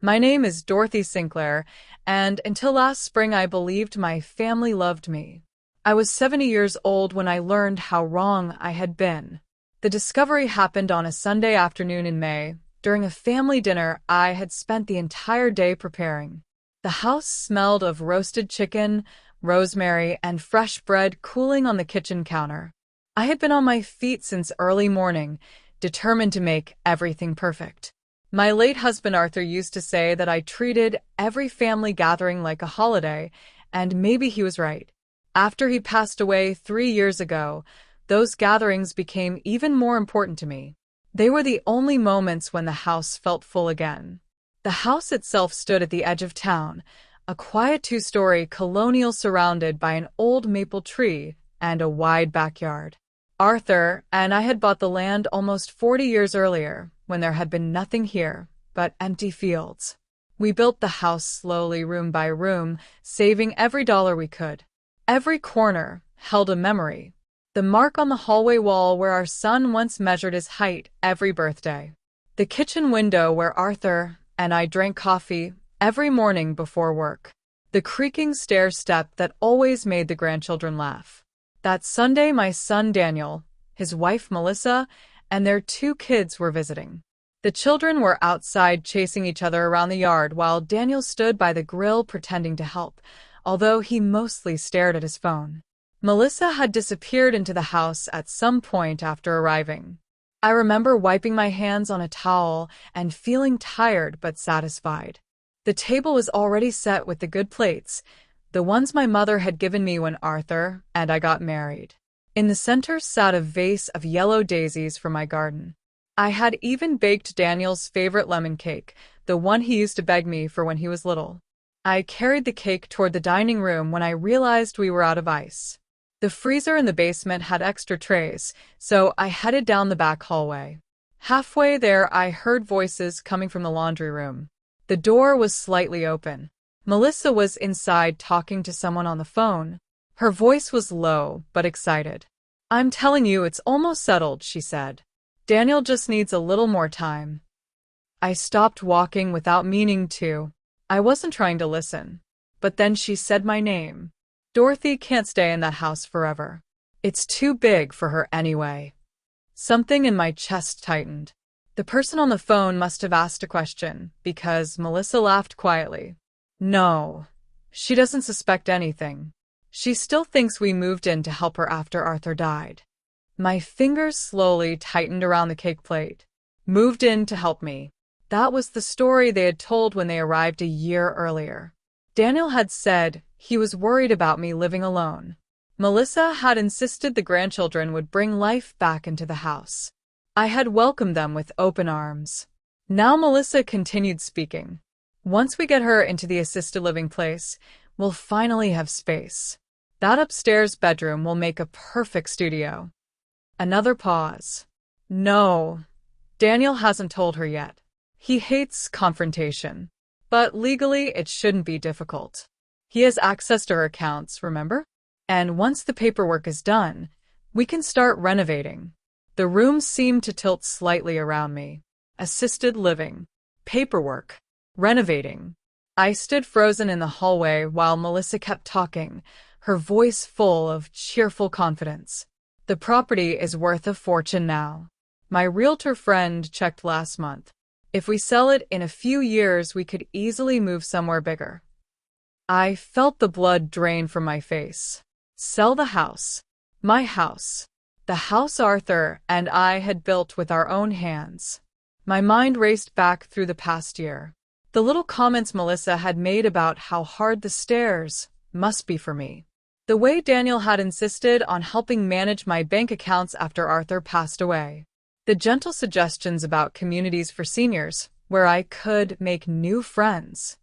My name is Dorothy Sinclair, and until last spring I believed my family loved me. I was 70 years old when I learned how wrong I had been. The discovery happened on a Sunday afternoon in May, during a family dinner I had spent the entire day preparing. The house smelled of roasted chicken, rosemary, and fresh bread cooling on the kitchen counter. I had been on my feet since early morning, determined to make everything perfect. My late husband Arthur used to say that I treated every family gathering like a holiday, and maybe he was right. After he passed away 3 years ago, those gatherings became even more important to me. They were the only moments when the house felt full again. The house itself stood at the edge of town, a quiet two-story colonial surrounded by an old maple tree and a wide backyard. Arthur and I had bought the land almost 40 years earlier, when there had been nothing here but empty fields. We built the house slowly, room by room, saving every dollar we could. Every corner held a memory. The mark on the hallway wall where our son once measured his height every birthday. The kitchen window where Arthur and I drank coffee every morning before work. The creaking stair step that always made the grandchildren laugh. That Sunday my son Daniel, his wife Melissa, and their 2 kids were visiting. The children were outside chasing each other around the yard while Daniel stood by the grill pretending to help, although he mostly stared at his phone. Melissa had disappeared into the house at some point after arriving. I remember wiping my hands on a towel and feeling tired but satisfied. The table was already set with the good plates, the ones my mother had given me when Arthur and I got married. In the center sat a vase of yellow daisies from my garden. I had even baked Daniel's favorite lemon cake, the one he used to beg me for when he was little. I carried the cake toward the dining room when I realized we were out of ice. The freezer in the basement had extra trays, so I headed down the back hallway. Halfway there, I heard voices coming from the laundry room. The door was slightly open. Melissa was inside talking to someone on the phone. Her voice was low but excited. "I'm telling you, it's almost settled," she said. "Daniel just needs a little more time." I stopped walking without meaning to. I wasn't trying to listen. But then she said my name. Dorothy can't stay in that house forever. It's too big for her anyway. Something in my chest tightened. The person on the phone must have asked a question, because Melissa laughed quietly. "No, she doesn't suspect anything. She still thinks we moved in to help her after Arthur died." My fingers slowly tightened around the cake plate. Moved in to help me. That was the story they had told when they arrived a year earlier. Daniel had said he was worried about me living alone. Melissa had insisted the grandchildren would bring life back into the house. I had welcomed them with open arms. Now Melissa continued speaking. "Once we get her into the assisted living place, we'll finally have space. That upstairs bedroom will make a perfect studio." Another pause. "No, Daniel hasn't told her yet. He hates confrontation. But legally, it shouldn't be difficult. He has access to her accounts, remember? And once the paperwork is done, we can start renovating." The room seemed to tilt slightly around me. Assisted living. Paperwork. Renovating. I stood frozen in the hallway while Melissa kept talking, her voice full of cheerful confidence. "The property is worth a fortune now. My realtor friend checked last month. If we sell it in a few years, we could easily move somewhere bigger." I felt the blood drain from my face. Sell the house. My house. The house Arthur and I had built with our own hands. My mind raced back through the past year. The little comments Melissa had made about how hard the stairs must be for me. The way Daniel had insisted on helping manage my bank accounts after Arthur passed away. The gentle suggestions about communities for seniors, where I could make new friends.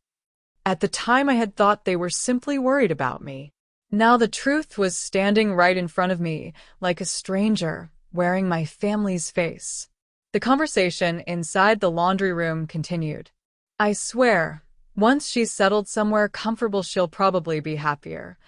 At the time I had thought they were simply worried about me. Now the truth was standing right in front of me, like a stranger, wearing my family's face. The conversation inside the laundry room continued. "I swear, once she's settled somewhere comfortable she'll probably be happier,"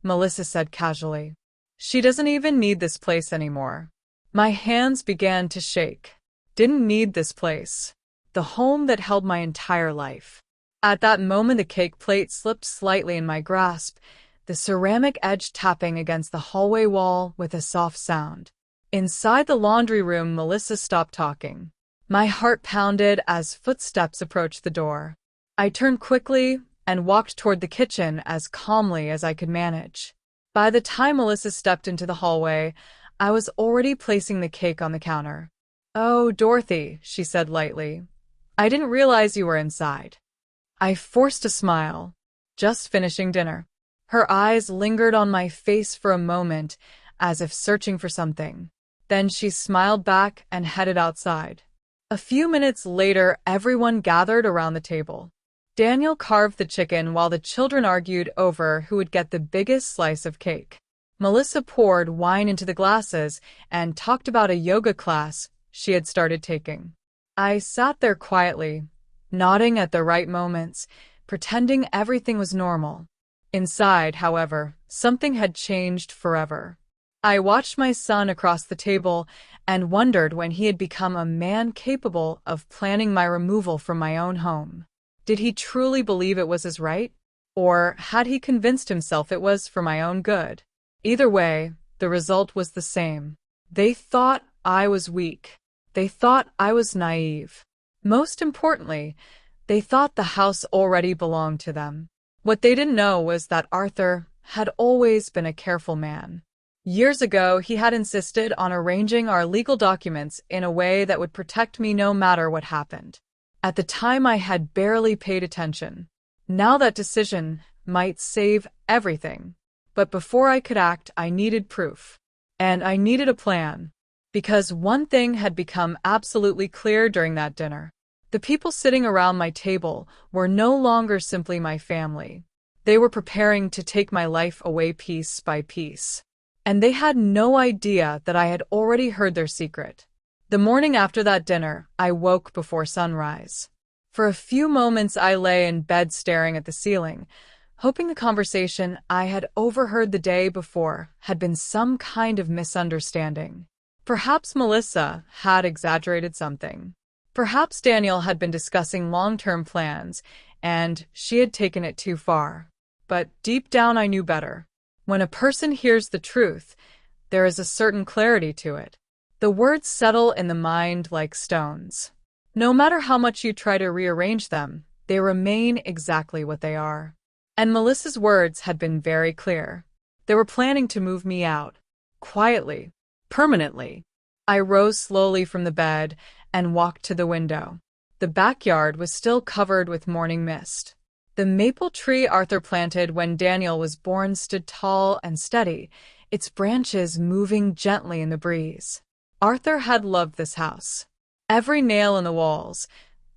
Melissa said casually. "She doesn't even need this place anymore." My hands began to shake. Didn't need this place. the home that held my entire life. At that moment, the cake plate slipped slightly in my grasp, the ceramic edge tapping against the hallway wall with a soft sound. Inside the laundry room, Melissa stopped talking. My heart pounded as footsteps approached the door. I turned quickly and walked toward the kitchen as calmly as I could manage. By the time Melissa stepped into the hallway, I was already placing the cake on the counter. "Oh, Dorothy," she said lightly. "I didn't realize you were inside." I forced a smile. "Just finishing dinner." Her eyes lingered on my face for a moment, as if searching for something. Then she smiled back and headed outside. A few minutes later, everyone gathered around the table. Daniel carved the chicken while the children argued over who would get the biggest slice of cake. Melissa poured wine into the glasses and talked about a yoga class she had started taking. I sat there quietly, nodding at the right moments, pretending everything was normal. Inside, however, something had changed forever. I watched my son across the table and wondered when he had become a man capable of planning my removal from my own home. Did he truly believe it was his right? Or had he convinced himself it was for my own good? Either way, the result was the same. They thought I was weak. They thought I was naive. Most importantly, they thought the house already belonged to them. What they didn't know was that Arthur had always been a careful man. Years ago, he had insisted on arranging our legal documents in a way that would protect me no matter what happened. At the time, I had barely paid attention. Now that decision might save everything. But before I could act, I needed proof. And I needed a plan. Because one thing had become absolutely clear during that dinner. The people sitting around my table were no longer simply my family. They were preparing to take my life away piece by piece. And they had no idea that I had already heard their secret. The morning after that dinner, I woke before sunrise. For a few moments, I lay in bed staring at the ceiling, hoping the conversation I had overheard the day before had been some kind of misunderstanding. Perhaps Melissa had exaggerated something. Perhaps Daniel had been discussing long-term plans, and she had taken it too far. But deep down, I knew better. When a person hears the truth, there is a certain clarity to it. The words settle in the mind like stones. No matter how much you try to rearrange them, they remain exactly what they are. And Melissa's words had been very clear. They were planning to move me out. Quietly. Permanently. I rose slowly from the bed and walked to the window. The backyard was still covered with morning mist. The maple tree Arthur planted when Daniel was born stood tall and steady, its branches moving gently in the breeze. Arthur had loved this house. Every nail in the walls,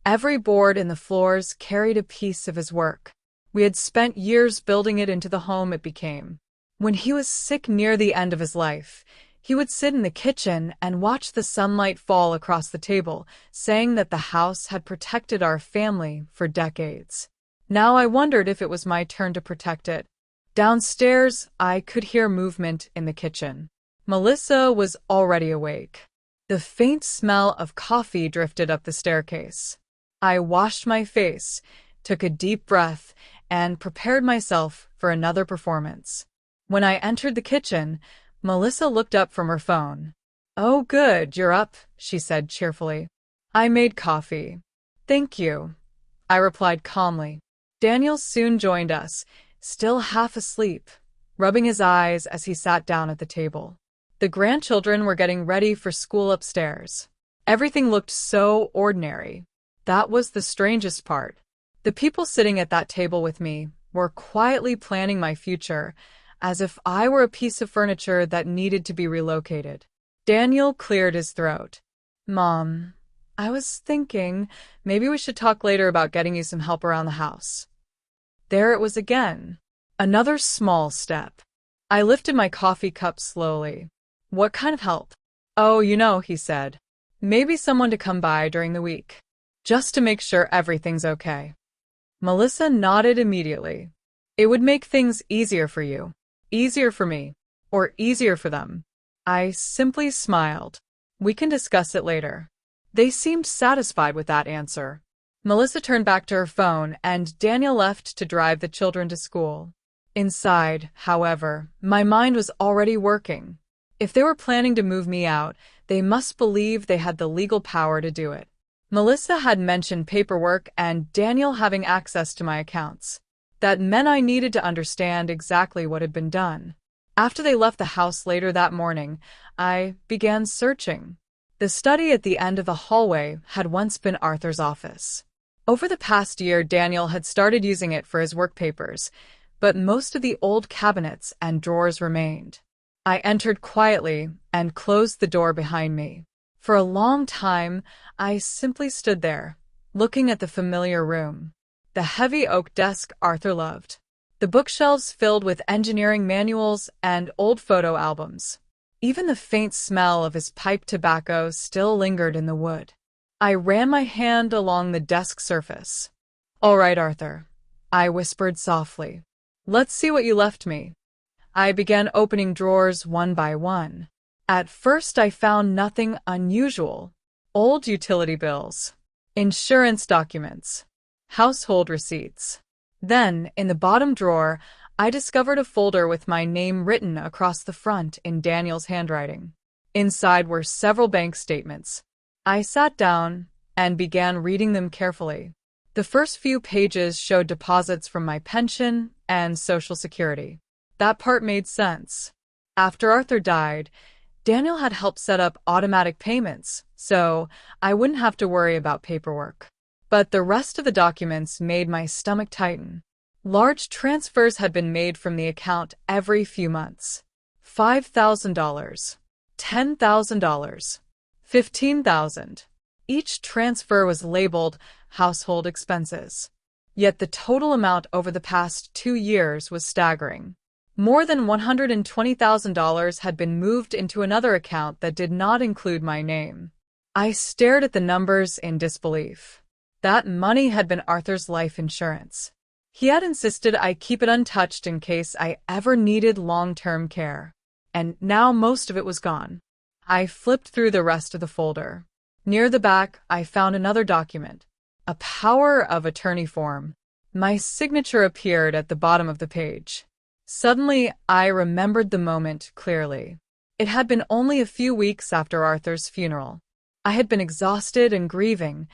every board in the floors carried a piece of his work. We had spent years building it into the home it became. When he was sick near the end of his life, he would sit in the kitchen and watch the sunlight fall across the table, saying that the house had protected our family for decades. Now I wondered if it was my turn to protect it. Downstairs, I could hear movement in the kitchen. Melissa was already awake. The faint smell of coffee drifted up the staircase. I washed my face, took a deep breath, and prepared myself for another performance. When I entered the kitchen, Melissa looked up from her phone. "Oh, good, you're up," she said cheerfully. "I made coffee." "Thank you," I replied calmly. Daniel soon joined us, still half asleep, rubbing his eyes as he sat down at the table. The grandchildren were getting ready for school upstairs. Everything looked so ordinary. That was the strangest part. The people sitting at that table with me were quietly planning my future, as if I were a piece of furniture that needed to be relocated. Daniel cleared his throat. "Mom, I was thinking maybe we should talk later about getting you some help around the house." There it was again. Another small step. I lifted my coffee cup slowly. "What kind of help?" "Oh, he said. "Maybe someone to come by during the week. Just to make sure everything's okay." Melissa nodded immediately. "It would make things easier for you. Easier for me. Or easier for them." I simply smiled. "We can discuss it later." They seemed satisfied with that answer. Melissa turned back to her phone, and Daniel left to drive the children to school. Inside, however, my mind was already working. If they were planning to move me out, they must believe they had the legal power to do it. Melissa had mentioned paperwork and Daniel having access to my accounts. That meant I needed to understand exactly what had been done. After they left the house later that morning, I began searching. The study at the end of the hallway had once been Arthur's office. Over the past year, Daniel had started using it for his work papers, but most of the old cabinets and drawers remained. I entered quietly and closed the door behind me. For a long time, I simply stood there, looking at the familiar room. The heavy oak desk Arthur loved. The bookshelves filled with engineering manuals and old photo albums. Even the faint smell of his pipe tobacco still lingered in the wood. I ran my hand along the desk surface. "All right, Arthur," I whispered softly. "Let's see what you left me." I began opening drawers one by one. At first I found nothing unusual. Old utility bills, insurance documents, household receipts. Then, in the bottom drawer, I discovered a folder with my name written across the front in Daniel's handwriting. Inside were several bank statements. I sat down and began reading them carefully. The first few pages showed deposits from my pension and Social Security. That part made sense. After Arthur died, Daniel had helped set up automatic payments, so I wouldn't have to worry about paperwork. But the rest of the documents made my stomach tighten. Large transfers had been made from the account every few months. $5,000, $10,000, $15,000. Each transfer was labeled household expenses. Yet the total amount over the past 2 years was staggering. More than $120,000 had been moved into another account that did not include my name. I stared at the numbers in disbelief. That money had been Arthur's life insurance. He had insisted I keep it untouched in case I ever needed long-term care. And now most of it was gone. I flipped through the rest of the folder. Near the back, I found another document, a power of attorney form. My signature appeared at the bottom of the page. Suddenly, I remembered the moment clearly. It had been only a few weeks after Arthur's funeral. I had been exhausted and grieving,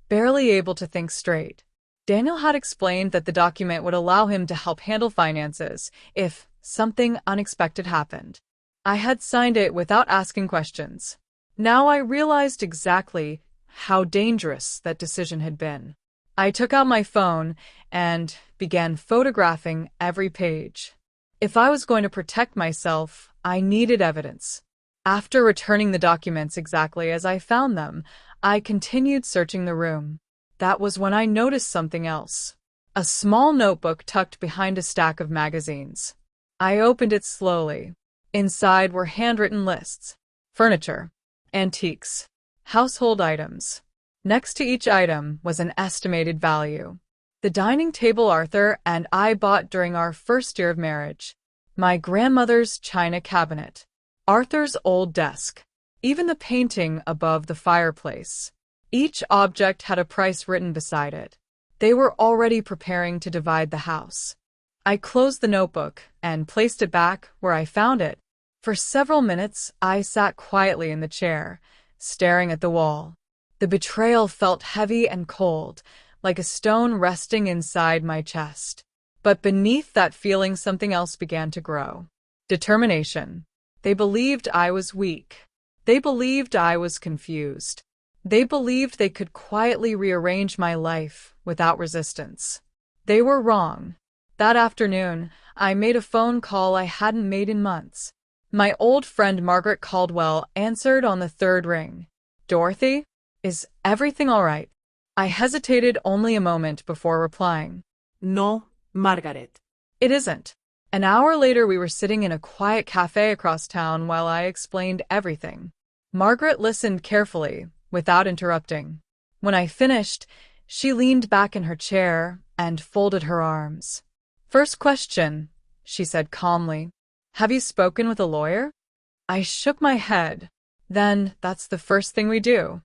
barely able to think straight. Daniel had explained that the document would allow him to help handle finances if something unexpected happened. I had signed it without asking questions. Now I realized exactly how dangerous that decision had been. I took out my phone and began photographing every page. If I was going to protect myself, I needed evidence. After returning the documents exactly as I found them, I continued searching the room. That was when I noticed something else. A small notebook tucked behind a stack of magazines. I opened it slowly. Inside were handwritten lists, furniture, antiques, household items. Next to each item was an estimated value. The dining table Arthur and I bought during our first year of marriage. My grandmother's china cabinet. Arthur's old desk. Even the painting above the fireplace. Each object had a price written beside it. They were already preparing to divide the house. I closed the notebook and placed it back where I found it. For several minutes, I sat quietly in the chair, staring at the wall. The betrayal felt heavy and cold, like a stone resting inside my chest. But beneath that feeling, something else began to grow. Determination. They believed I was weak. They believed I was confused. They believed they could quietly rearrange my life without resistance. They were wrong. That afternoon, I made a phone call I hadn't made in months. My old friend Margaret Caldwell answered on the third ring. "Dorothy? Is everything all right?" I hesitated only a moment before replying. No, Margaret. "It isn't." An hour later, we were sitting in a quiet cafe across town while I explained everything. Margaret listened carefully, without interrupting. When I finished, she leaned back in her chair and folded her arms. "First question," she said calmly. "Have you spoken with a lawyer?" I shook my head. "Then that's the first thing we do."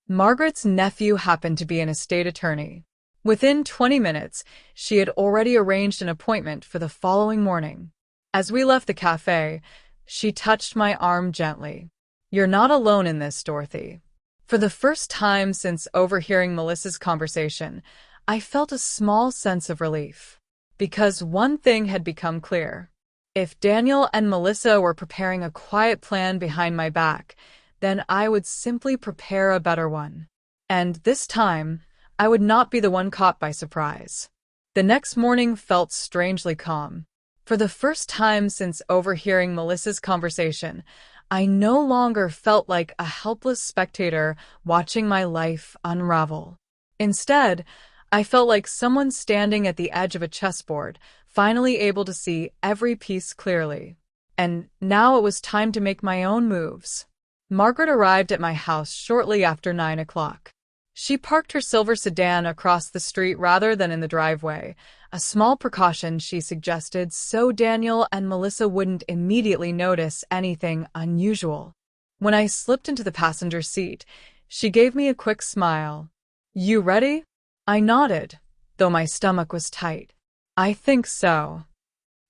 Margaret's nephew happened to be an estate attorney. Within 20 minutes, she had already arranged an appointment for the following morning. As we left the cafe, she touched my arm gently. "You're not alone in this, Dorothy." For the first time since overhearing Melissa's conversation, I felt a small sense of relief. Because one thing had become clear. If Daniel and Melissa were preparing a quiet plan behind my back, then I would simply prepare a better one. And this time, I would not be the one caught by surprise. The next morning felt strangely calm. For the first time since overhearing Melissa's conversation, I no longer felt like a helpless spectator watching my life unravel. Instead, I felt like someone standing at the edge of a chessboard, finally able to see every piece clearly. And now it was time to make my own moves. Margaret arrived at my house shortly after 9 o'clock. She parked her silver sedan across the street rather than in the driveway, a small precaution she suggested so Daniel and Melissa wouldn't immediately notice anything unusual. When I slipped into the passenger seat, she gave me a quick smile. "You ready?" I nodded, though my stomach was tight. "I think so."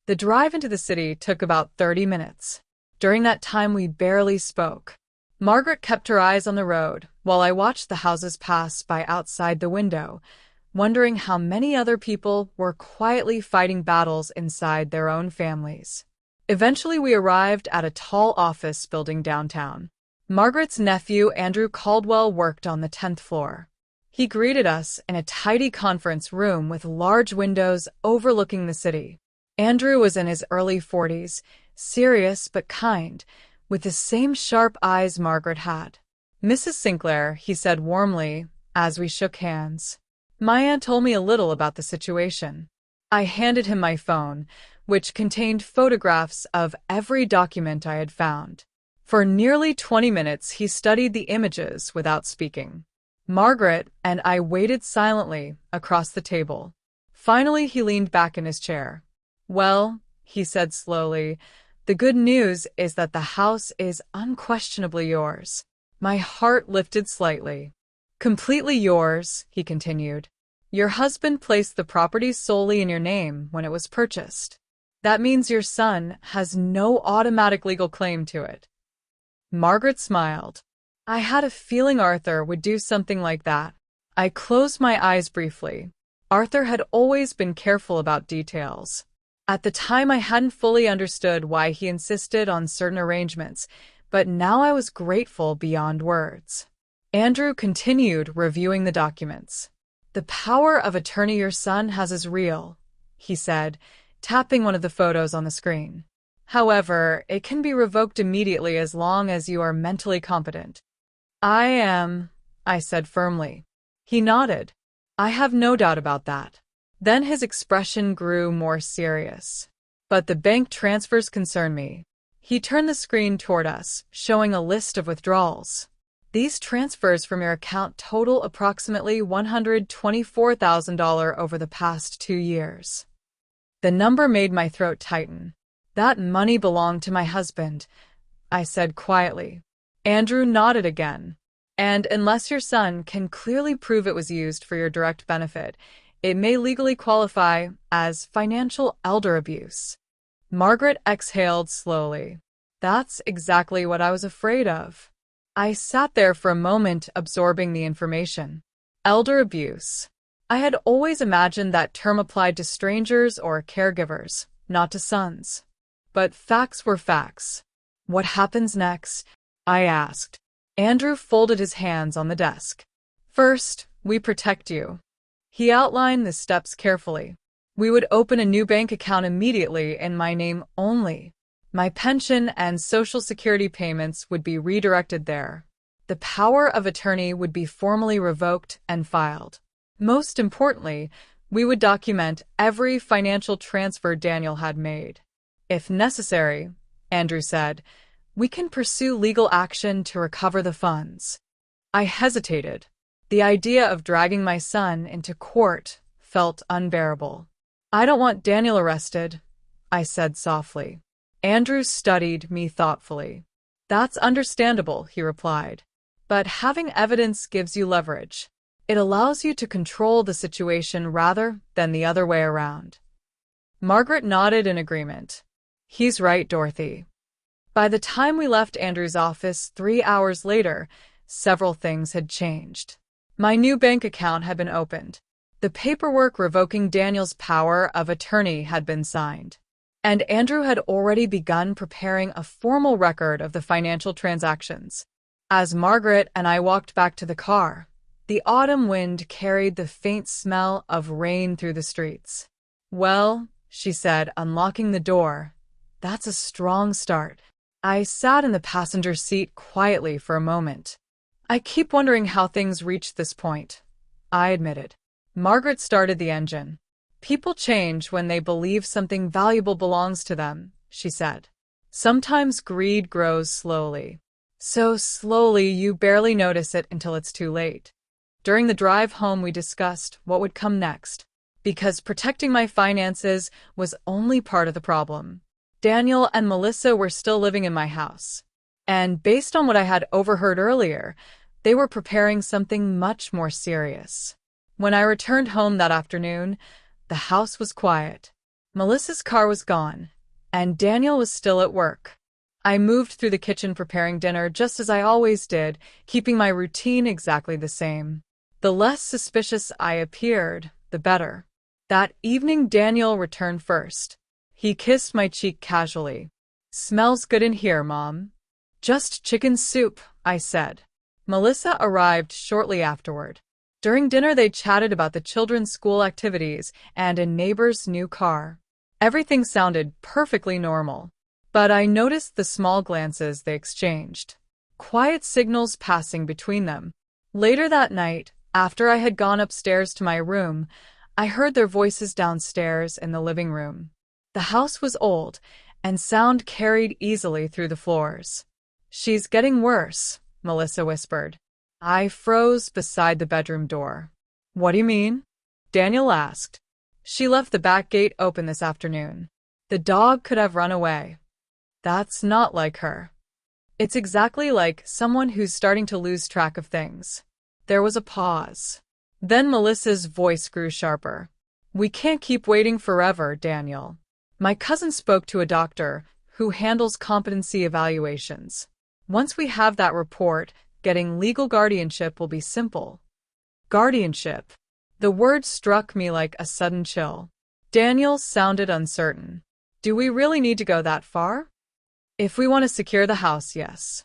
The drive into the city took about 30 minutes. During that time, we barely spoke. Margaret kept her eyes on the road, while I watched the houses pass by outside the window, wondering how many other people were quietly fighting battles inside their own families. Eventually, we arrived at a tall office building downtown. Margaret's nephew, Andrew Caldwell, worked on the 10th floor. He greeted us in a tidy conference room with large windows overlooking the city. Andrew was in his early 40s, serious but kind, with the same sharp eyes Margaret had. "Mrs. Sinclair," he said warmly as we shook hands. "My aunt told me a little about the situation." I handed him my phone, which contained photographs of every document I had found. For nearly 20 minutes, he studied the images without speaking. Margaret and I waited silently across the table. Finally, he leaned back in his chair. "Well," he said slowly, "the good news is that the house is unquestionably yours." My heart lifted slightly. "Completely yours," he continued. "Your husband placed the property solely in your name when it was purchased. That means your son has no automatic legal claim to it." Margaret smiled. I had a feeling Arthur would do something like that. I closed my eyes briefly. Arthur had always been careful about details. At the time, I hadn't fully understood why he insisted on certain arrangements, but now I was grateful beyond words. Andrew continued reviewing the documents. "The power of attorney your son has is real," he said, tapping one of the photos on the screen. "However, it can be revoked immediately as long as you are mentally competent." "I am," I said firmly. He nodded. "I have no doubt about that." Then his expression grew more serious. "But the bank transfers concern me." He turned the screen toward us, showing a list of withdrawals. "These transfers from your account total approximately $124,000 over the past 2 years. The number made my throat tighten. "That money belonged to my husband," I said quietly. Andrew nodded again. "And unless your son can clearly prove it was used for your direct benefit, it may legally qualify as financial elder abuse." Margaret exhaled slowly. "That's exactly what I was afraid of." I sat there for a moment, absorbing the information. Elder abuse. I had always imagined that term applied to strangers or caregivers, not to sons. But facts were facts. "What happens next?" I asked. Andrew folded his hands on the desk. "First, we protect you." He outlined the steps carefully. "We would open a new bank account immediately in my name only. My pension and Social Security payments would be redirected there. The power of attorney would be formally revoked and filed. Most importantly, we would document every financial transfer Daniel had made. If necessary," Andrew said, "we can pursue legal action to recover the funds." I hesitated. The idea of dragging my son into court felt unbearable. "I don't want Daniel arrested," I said softly. Andrew studied me thoughtfully. "That's understandable," he replied. But having evidence gives you leverage. It allows you to control the situation rather than the other way around. Margaret nodded in agreement. He's right, Dorothy. By the time we left Andrew's office 3 hours later, several things had changed. My new bank account had been opened. The paperwork revoking Daniel's power of attorney had been signed. And Andrew had already begun preparing a formal record of the financial transactions. As Margaret and I walked back to the car, the autumn wind carried the faint smell of rain through the streets. "Well," she said, unlocking the door, "that's a strong start." I sat in the passenger seat quietly for a moment. "I keep wondering how things reached this point," I admitted. Margaret started the engine. "People change when they believe something valuable belongs to them," she said. "Sometimes greed grows slowly. So slowly you barely notice it until it's too late." During the drive home, we discussed what would come next, because protecting my finances was only part of the problem. Daniel and Melissa were still living in my house, and based on what I had overheard earlier, they were preparing something much more serious. When I returned home that afternoon, the house was quiet. Melissa's car was gone, and Daniel was still at work. I moved through the kitchen preparing dinner just as I always did, keeping my routine exactly the same. The less suspicious I appeared, the better. That evening, Daniel returned first. He kissed my cheek casually. "Smells good in here, Mom." "Just chicken soup," I said. Melissa arrived shortly afterward. During dinner, they chatted about the children's school activities and a neighbor's new car. Everything sounded perfectly normal, but I noticed the small glances they exchanged, quiet signals passing between them. Later that night, after I had gone upstairs to my room, I heard their voices downstairs in the living room. The house was old, and sound carried easily through the floors. "She's getting worse," Melissa whispered. I froze beside the bedroom door. "What do you mean?" Daniel asked. "She left the back gate open this afternoon. The dog could have run away." "That's not like her." "It's exactly like someone who's starting to lose track of things." There was a pause. Then Melissa's voice grew sharper. "We can't keep waiting forever, Daniel. My cousin spoke to a doctor who handles competency evaluations. Once we have that report, getting legal guardianship will be simple." Guardianship. The word struck me like a sudden chill. Daniel sounded uncertain. "Do we really need to go that far?" "If we want to secure the house, yes."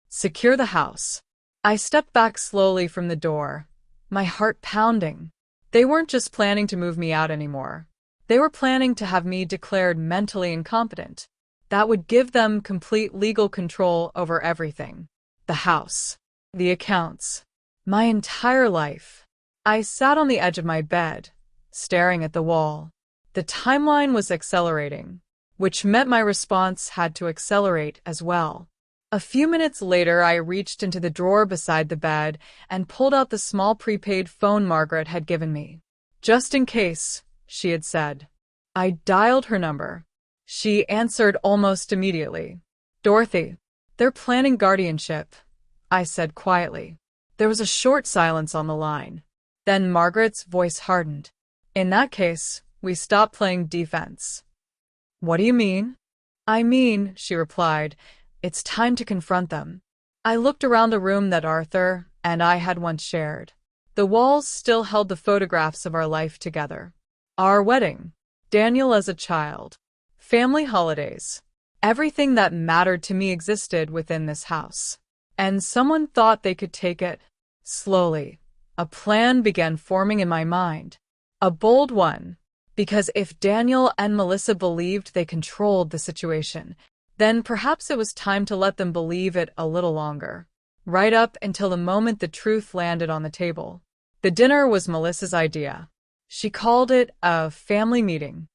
Secure the house. I stepped back slowly from the door, my heart pounding. They weren't just planning to move me out anymore. They were planning to have me declared mentally incompetent. That would give them complete legal control over everything. The house. The accounts. My entire life. I sat on the edge of my bed, staring at the wall. The timeline was accelerating, which meant my response had to accelerate as well. A few minutes later, I reached into the drawer beside the bed and pulled out the small prepaid phone Margaret had given me. "Just in case," she had said. I dialed her number. She answered almost immediately. "Dorothy, they're planning guardianship," I said quietly. There was a short silence on the line. Then Margaret's voice hardened. "In that case, we stop playing defense." "What do you mean?" "I mean," she replied, "it's time to confront them." I looked around the room that Arthur and I had once shared. The walls still held the photographs of our life together. Our wedding, Daniel as a child, family holidays. Everything that mattered to me existed within this house. And someone thought they could take it. Slowly, a plan began forming in my mind. A bold one, because if Daniel and Melissa believed they controlled the situation, then perhaps it was time to let them believe it a little longer. Right up until the moment the truth landed on the table. The dinner was Melissa's idea. She called it a family meeting.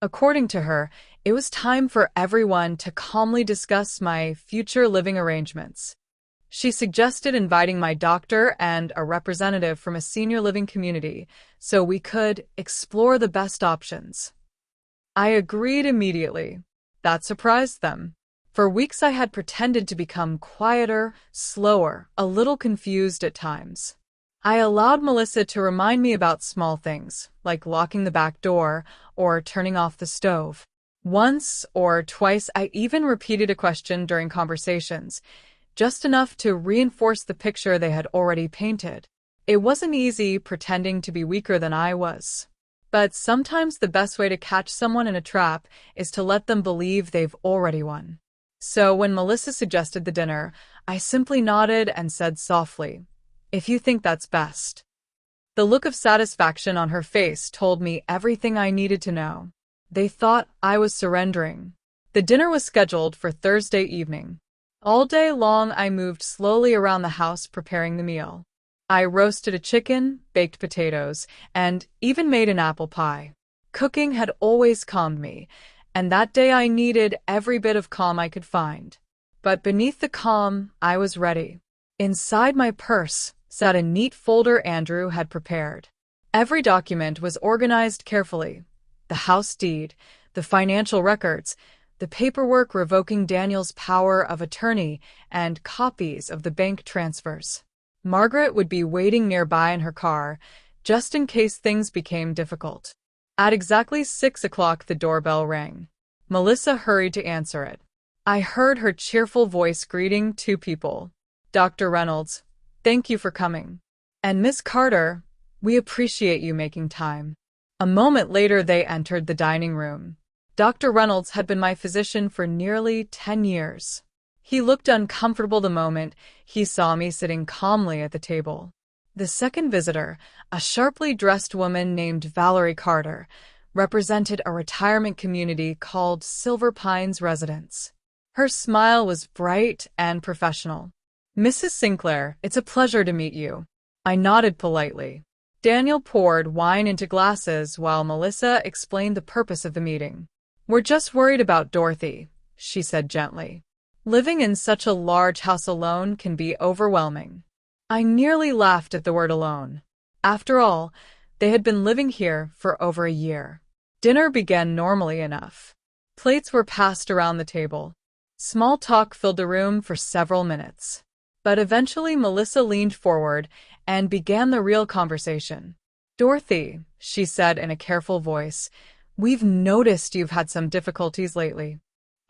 According to her, it was time for everyone to calmly discuss my future living arrangements. She suggested inviting my doctor and a representative from a senior living community so we could explore the best options. I agreed immediately. That surprised them. For weeks I had pretended to become quieter, slower, a little confused at times. I allowed Melissa to remind me about small things, like locking the back door or turning off the stove. Once or twice I even repeated a question during conversations, just enough to reinforce the picture they had already painted. It wasn't easy pretending to be weaker than I was. But sometimes the best way to catch someone in a trap is to let them believe they've already won. So when Melissa suggested the dinner, I simply nodded and said softly, "If you think that's best." The look of satisfaction on her face told me everything I needed to know. They thought I was surrendering. The dinner was scheduled for Thursday evening. All day long I moved slowly around the house preparing the meal. I roasted a chicken, baked potatoes, and even made an apple pie. Cooking had always calmed me, and that day I needed every bit of calm I could find. But beneath the calm, I was ready. Inside my purse sat a neat folder Andrew had prepared. Every document was organized carefully. The house deed, the financial records, the paperwork revoking Daniel's power of attorney, and copies of the bank transfers. Margaret would be waiting nearby in her car, just in case things became difficult. At exactly 6 o'clock the doorbell rang. Melissa hurried to answer it. I heard her cheerful voice greeting two people. "Dr. Reynolds, thank you for coming. And Miss Carter, we appreciate you making time." A moment later they entered the dining room. Dr. Reynolds had been my physician for nearly 10 years. He looked uncomfortable the moment he saw me sitting calmly at the table. The second visitor, a sharply dressed woman named Valerie Carter, represented a retirement community called Silver Pines Residence. Her smile was bright and professional. "Mrs. Sinclair, it's a pleasure to meet you." I nodded politely. Daniel poured wine into glasses while Melissa explained the purpose of the meeting. "We're just worried about Dorothy," she said gently. "Living in such a large house alone can be overwhelming." I nearly laughed at the word alone. After all, they had been living here for over a year. Dinner began normally enough. Plates were passed around the table. Small talk filled the room for several minutes. But eventually Melissa leaned forward and began the real conversation. "Dorothy," she said in a careful voice, "we've noticed you've had some difficulties lately."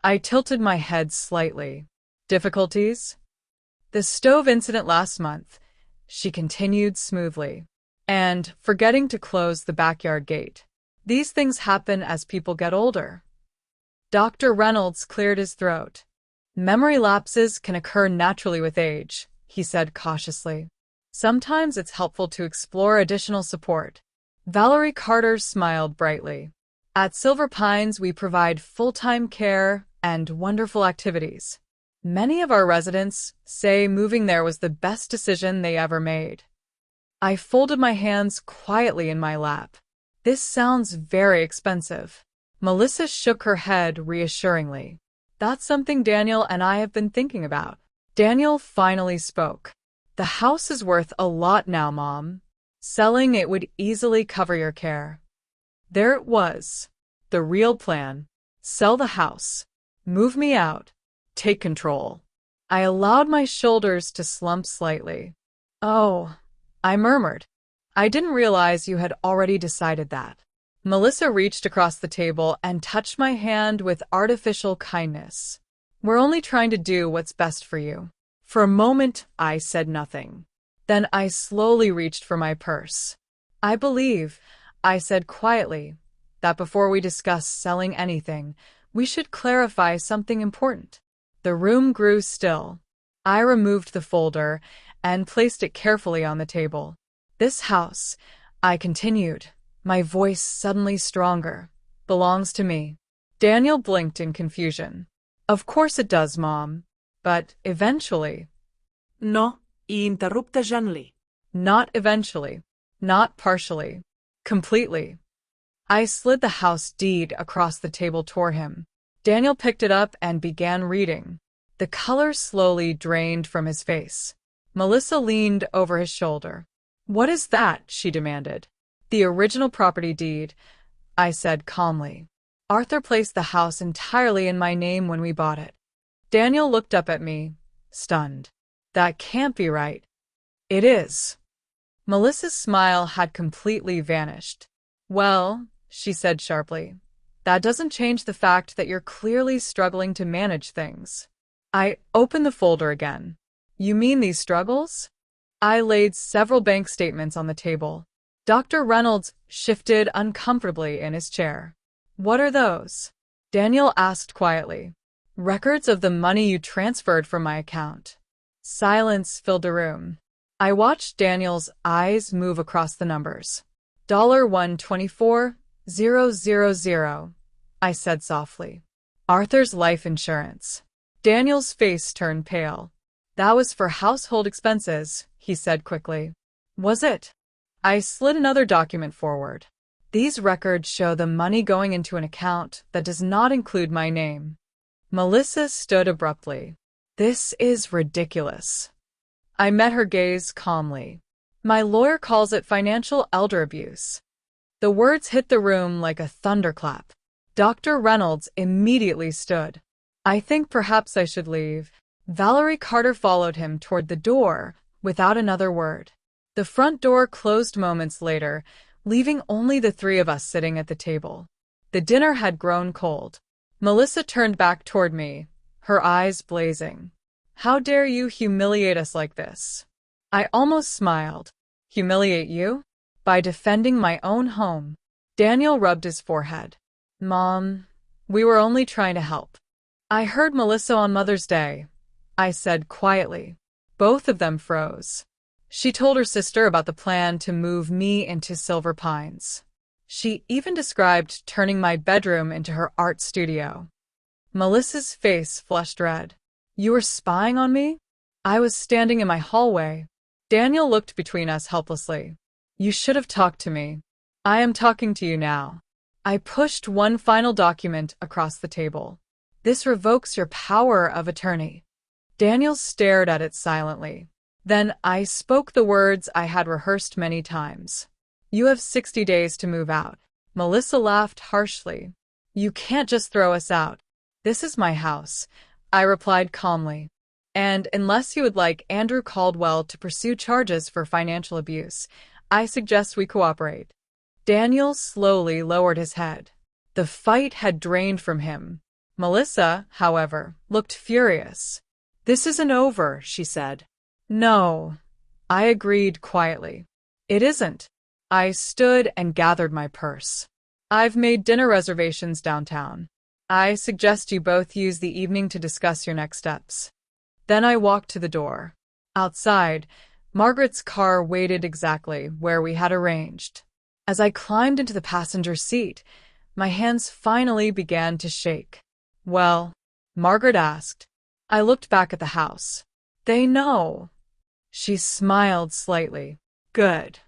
I tilted my head slightly. "Difficulties?" "The stove incident last month," she continued smoothly, "and forgetting to close the backyard gate. These things happen as people get older." Dr. Reynolds cleared his throat. "Memory lapses can occur naturally with age," he said cautiously. "Sometimes it's helpful to explore additional support." Valerie Carter smiled brightly. "At Silver Pines, we provide full-time care and wonderful activities. Many of our residents say moving there was the best decision they ever made." I folded my hands quietly in my lap. "This sounds very expensive." Melissa shook her head reassuringly. "That's something Daniel and I have been thinking about." Daniel finally spoke. "The house is worth a lot now, Mom. Selling it would easily cover your care." There it was. The real plan. Sell the house. Move me out. Take control. I allowed my shoulders to slump slightly. "Oh," I murmured. "I didn't realize you had already decided that." Melissa reached across the table and touched my hand with artificial kindness. "We're only trying to do what's best for you." For a moment, I said nothing. Then I slowly reached for my purse. "I believe," I said quietly, "that before we discuss selling anything, we should clarify something important." The room grew still. I removed the folder and placed it carefully on the table. "This house," I continued, my voice suddenly stronger, "belongs to me." Daniel blinked in confusion. "Of course it does, Mom. But eventually." No, y interrupte gently. "Not eventually. Not partially. Completely." I slid the house deed across the table toward him. Daniel picked it up and began reading. The color slowly drained from his face. Melissa leaned over his shoulder. "What is that?" she demanded. "The original property deed," I said calmly. "Arthur placed the house entirely in my name when we bought it." Daniel looked up at me, stunned. That can't be right. It is. Melissa's smile had completely vanished. Well, she said sharply, that doesn't change the fact that you're clearly struggling to manage things. I opened the folder again. You mean these struggles? I laid several bank statements on the table. Dr. Reynolds shifted uncomfortably in his chair. What are those? Daniel asked quietly. Records of the money you transferred from my account. Silence filled the room. I watched Daniel's eyes move across the numbers. $124,000, I said softly. Arthur's life insurance. Daniel's face turned pale. That was for household expenses, he said quickly. Was it? I slid another document forward. These records show the money going into an account that does not include my name. Melissa stood abruptly. This is ridiculous. I met her gaze calmly. My lawyer calls it financial elder abuse. The words hit the room like a thunderclap. Dr. Reynolds immediately stood. I think perhaps I should leave. Valerie Carter followed him toward the door without another word. The front door closed moments later, leaving only the three of us sitting at the table. The dinner had grown cold. Melissa turned back toward me, her eyes blazing. How dare you humiliate us like this? I almost smiled. Humiliate you? By defending my own home. Daniel rubbed his forehead. Mom, we were only trying to help. I heard Melissa on Mother's Day, I said quietly. Both of them froze. She told her sister about the plan to move me into Silver Pines. She even described turning my bedroom into her art studio. Melissa's face flushed red. You were spying on me? I was standing in my hallway. Daniel looked between us helplessly. You should have talked to me. I am talking to you now. I pushed one final document across the table. This revokes your power of attorney. Daniel stared at it silently. Then I spoke the words I had rehearsed many times. You have 60 days to move out. Melissa laughed harshly. You can't just throw us out. This is my house, I replied calmly. And unless you would like Andrew Caldwell to pursue charges for financial abuse, I suggest we cooperate. Daniel slowly lowered his head. The fight had drained from him. Melissa, however, looked furious. This isn't over, she said. No, I agreed quietly. It isn't. I stood and gathered my purse. I've made dinner reservations downtown. I suggest you both use the evening to discuss your next steps. Then I walked to the door. Outside, Margaret's car waited exactly where we had arranged. As I climbed into the passenger seat, my hands finally began to shake. Well, Margaret asked. I looked back at the house. They know. She smiled slightly. Good.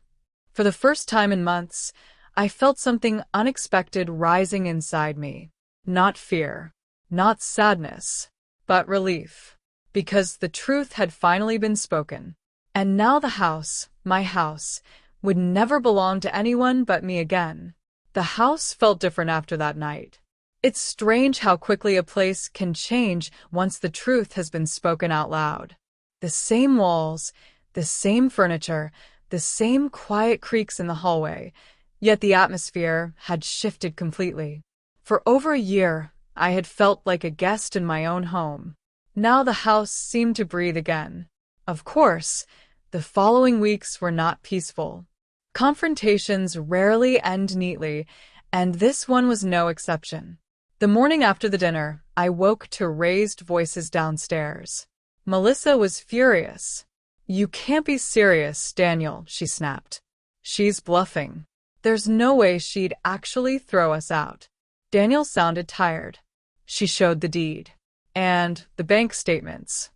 For the first time in months, I felt something unexpected rising inside me. Not fear, not sadness, but relief. Because the truth had finally been spoken. And now the house, my house, would never belong to anyone but me again. The house felt different after that night. It's strange how quickly a place can change once the truth has been spoken out loud. The same walls, the same furniture, the same quiet creaks in the hallway, yet the atmosphere had shifted completely. For over a year, I had felt like a guest in my own home. Now the house seemed to breathe again. Of course, the following weeks were not peaceful. Confrontations rarely end neatly, and this one was no exception. The morning after the dinner, I woke to raised voices downstairs. Melissa was furious. You can't be serious, Daniel, she snapped. She's bluffing. There's no way she'd actually throw us out. Daniel sounded tired. She showed the deed. And the bank statements.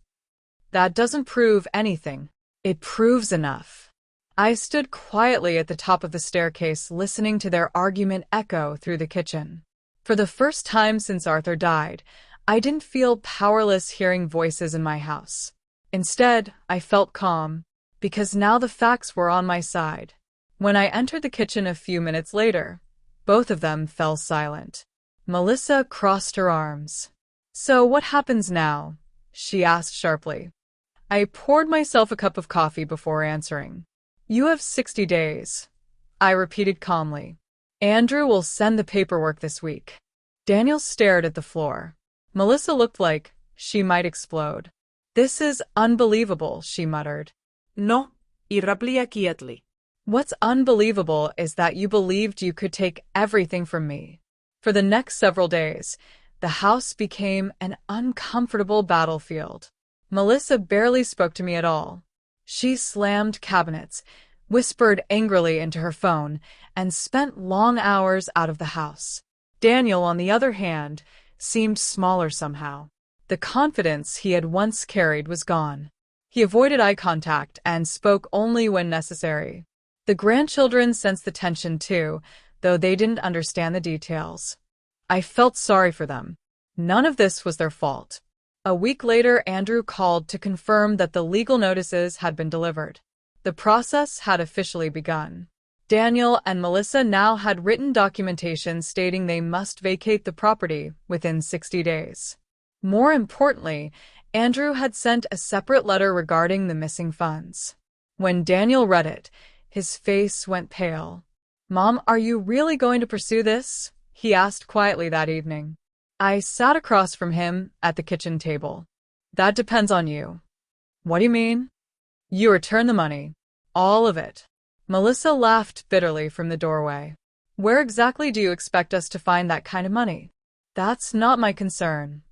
That doesn't prove anything. It proves enough. I stood quietly at the top of the staircase listening to their argument echo through the kitchen. For the first time since Arthur died, I didn't feel powerless hearing voices in my house. Instead, I felt calm, because now the facts were on my side. When I entered the kitchen a few minutes later, both of them fell silent. Melissa crossed her arms. So what happens now? She asked sharply. I poured myself a cup of coffee before answering. You have 60 days, I repeated calmly. Andrew will send the paperwork this week. Daniel stared at the floor. Melissa looked like she might explode. This is unbelievable, she muttered. No, y replied quietly. What's unbelievable is that you believed you could take everything from me. For the next several days, the house became an uncomfortable battlefield. Melissa barely spoke to me at all. She slammed cabinets, whispered angrily into her phone, and spent long hours out of the house. Daniel, on the other hand, seemed smaller somehow. The confidence he had once carried was gone. He avoided eye contact and spoke only when necessary. The grandchildren sensed the tension too, though they didn't understand the details. I felt sorry for them. None of this was their fault. A week later, Andrew called to confirm that the legal notices had been delivered. The process had officially begun. Daniel and Melissa now had written documentation stating they must vacate the property within 60 days. More importantly, Andrew had sent a separate letter regarding the missing funds. When Daniel read it, his face went pale. Mom, are you really going to pursue this? He asked quietly that evening. I sat across from him at the kitchen table. That depends on you. What do you mean? You return the money. All of it. Melissa laughed bitterly from the doorway. Where exactly do you expect us to find that kind of money? That's not my concern,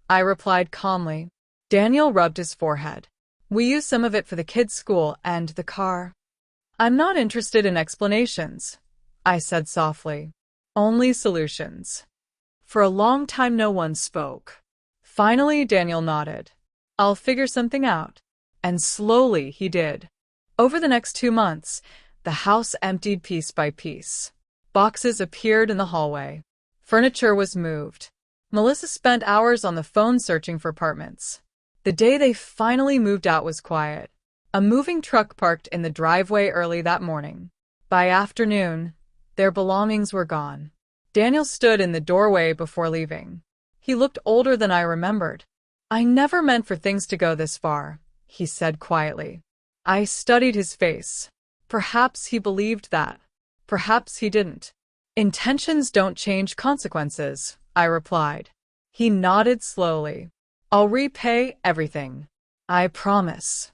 I replied calmly. Daniel rubbed his forehead. We use some of it for the kids' school and the car. I'm not interested in explanations, I said softly. Only solutions. For a long time no one spoke. Finally, Daniel nodded. I'll figure something out. And slowly he did. Over the next 2 months, the house emptied piece by piece. Boxes appeared in the hallway. Furniture was moved. Melissa spent hours on the phone searching for apartments. The day they finally moved out was quiet. A moving truck parked in the driveway early that morning. By afternoon, their belongings were gone. Daniel stood in the doorway before leaving. He looked older than I remembered. I never meant for things to go this far, he said quietly. I studied his face. Perhaps he believed that. Perhaps he didn't. Intentions don't change consequences, I replied. He nodded slowly. I'll repay everything. I promise.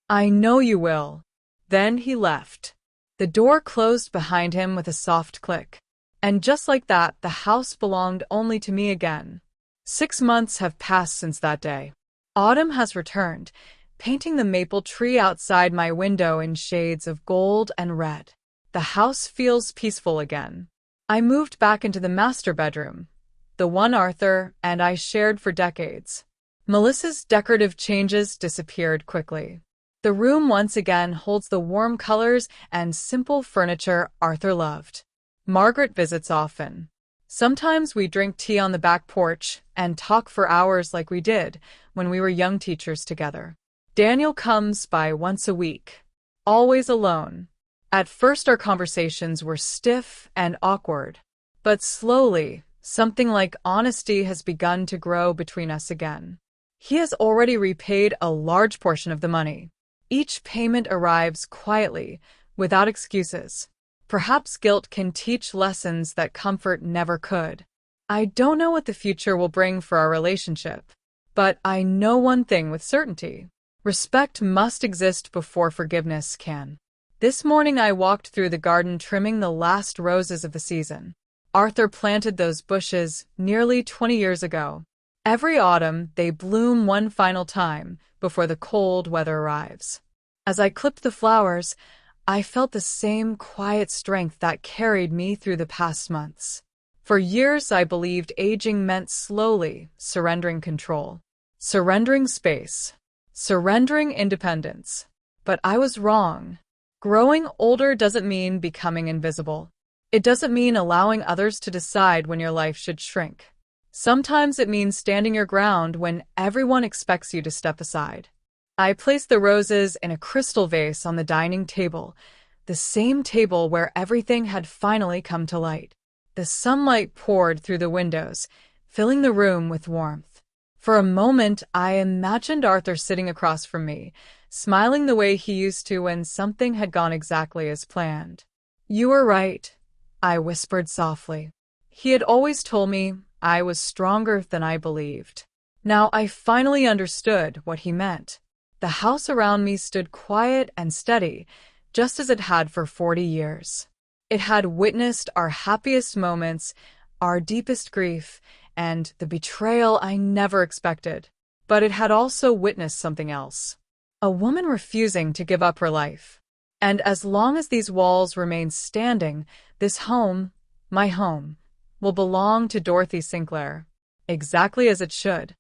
I know you will. Then he left. The door closed behind him with a soft click. And just like that, the house belonged only to me again. 6 months have passed since that day. Autumn has returned, painting the maple tree outside my window in shades of gold and red. The house feels peaceful again. I moved back into the master bedroom, the one Arthur and I shared for decades. Melissa's decorative changes disappeared quickly. The room once again holds the warm colors and simple furniture Arthur loved. Margaret visits often. Sometimes we drink tea on the back porch and talk for hours like we did when we were young teachers together. Daniel comes by once a week, always alone. At first our conversations were stiff and awkward, but slowly, something like honesty has begun to grow between us again. He has already repaid a large portion of the money. Each payment arrives quietly, without excuses. Perhaps guilt can teach lessons that comfort never could. I don't know what the future will bring for our relationship, but I know one thing with certainty. Respect must exist before forgiveness can. This morning I walked through the garden trimming the last roses of the season. Arthur planted those bushes nearly 20 years ago. Every autumn they bloom one final time before the cold weather arrives. As I clipped the flowers, I felt the same quiet strength that carried me through the past months. For years I believed aging meant slowly surrendering control, surrendering space, surrendering independence. But I was wrong. Growing older doesn't mean becoming invisible. It doesn't mean allowing others to decide when your life should shrink. Sometimes it means standing your ground when everyone expects you to step aside. I placed the roses in a crystal vase on the dining table, the same table where everything had finally come to light. The sunlight poured through the windows, filling the room with warmth. For a moment, I imagined Arthur sitting across from me, smiling the way he used to when something had gone exactly as planned. You were right, I whispered softly. He had always told me I was stronger than I believed. Now I finally understood what he meant. The house around me stood quiet and steady, just as it had for 40 years. It had witnessed our happiest moments, our deepest grief, and the betrayal I never expected. But it had also witnessed something else. A woman refusing to give up her life. And as long as these walls remain standing, this home, my home, will belong to Dorothy Sinclair. Exactly as it should.